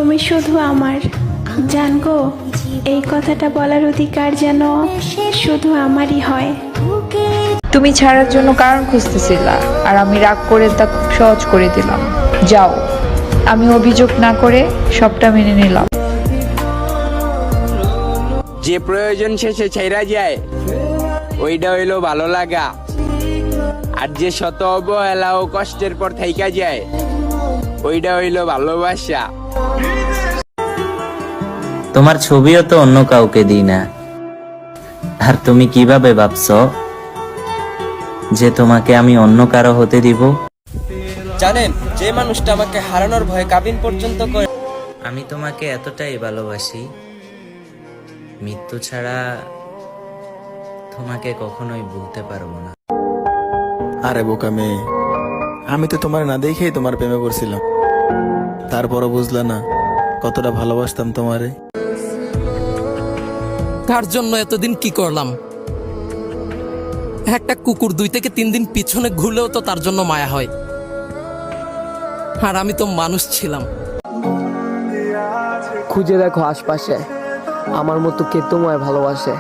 তুমি শুধু আমার। জানগো, এই কথাটা বলার অধিকার যেন শুধু আমারই হয়। তুমি ছাড়ার জন্য কারণ খুঁজতেছিলা, আর আমি রাগ করে তা খুব সহজ করে দিলাম। যাও, আমি অভিযোগ না করে সবটা মেনে নিলাম। যে প্রয়োজন শেষে ছেড়া যায় ওইটা হইলো ভালো লাগা, আর যে শত অবহেলা ও কষ্টের পর থাইকা যায় ওইটা হইলো ভালোবাসা। তোমার ছবিও তো অন্য কাউকে দিই না, আর তুমি কিভাবে ভাবছো যে তোমাকে আমি অন্য কারো হতে দিব? জানেন, যে মানুষটা আমাকে হারানোর ভয়ে কাবিন পর্যন্ত করে, আমি তোমাকে এতটাই ভালোবাসি, মৃত্যু ছাড়া তোমাকে কখনোই ভুলতে পারবো না। আরে বোকা মেয়ে, আমি তো তোমার না দেখেই তোমার প্রেমে পড়ছিলাম, তারপরও বুঝলা না কতটা ভালোবাসতাম তোমারে। তার জন্য এতদিন কি করলাম? একটা কুকুর 2 থেকে 3 দিন পিছনে ঘুরলেও তো তার জন্য মায়া হয়, আর আমি তো মানুষ ছিলাম। খুঁজে দেখো আশপাশে, আমার মতো কে তোমায় ভালোবাসে।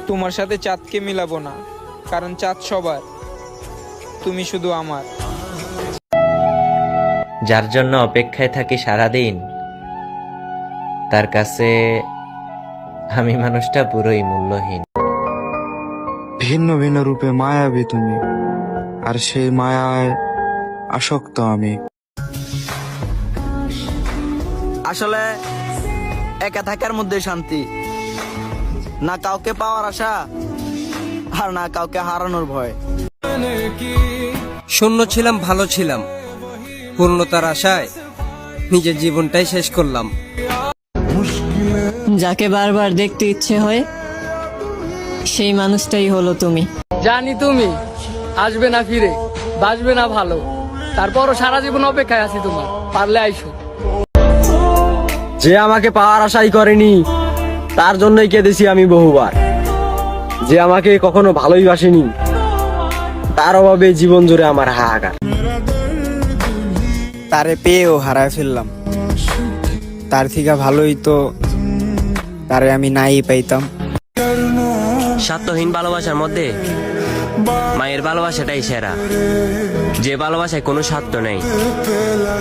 তোমার সাথে চাঁদকে মিলাবো না, কারণ চাঁদ সবার, তুমি শুধু আমার। যার জন্য অপেক্ষায় থাকি সারাদিন, তার কাছে আমি মানুষটা পুরোই মূল্যহীন। ভিন্ন ভিন্ন রূপে মায়াবী তুমি, আর সেই মায়ায় আসক্ত আমি। আসলে একা থাকার মধ্যে শান্তি, না কাউকে পাওয়ার আশা আর না কাউকে হারানোর ভয়। শূন্য ছিলাম, ভালো ছিলাম, পূর্ণতার আশায় নিজের জীবনটাই শেষ করলাম। যাকে বারবার দেখতে ইচ্ছে হয় সেই মানুষটাই হলো তুমি। জানি তুমি আসবে না ফিরে, বাসবে না ভালো, তারপরও সারা জীবন অপেক্ষায় আছি তোমার, পারলে আইসো। যে আমাকে পাওয়ার আশাই করেনি তার জন্যই কেঁদেছি আমি বহুবার। যে আমাকে কখনো ভালোই বাসেনি তার অভাবে জীবন জুড়ে আমার হাহাকার। তারে পেয়েও হারায় ফেললাম, তার থেকে ভালোই তো তারে আমি নাই পাইতাম। স্বার্থহীন ভালোবাসার মধ্যে মায়ের ভালোবাসাটাই সেরা, যে ভালোবাসায় কোনো স্বার্থ নেই।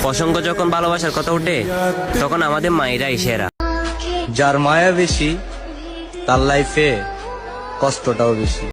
প্রসঙ্গ যখন ভালোবাসার কথা ওঠে তখন আমাদের মায়েরাই সেরা। যার মায়া বেশি তার লাইফে কষ্টটাও বেশি।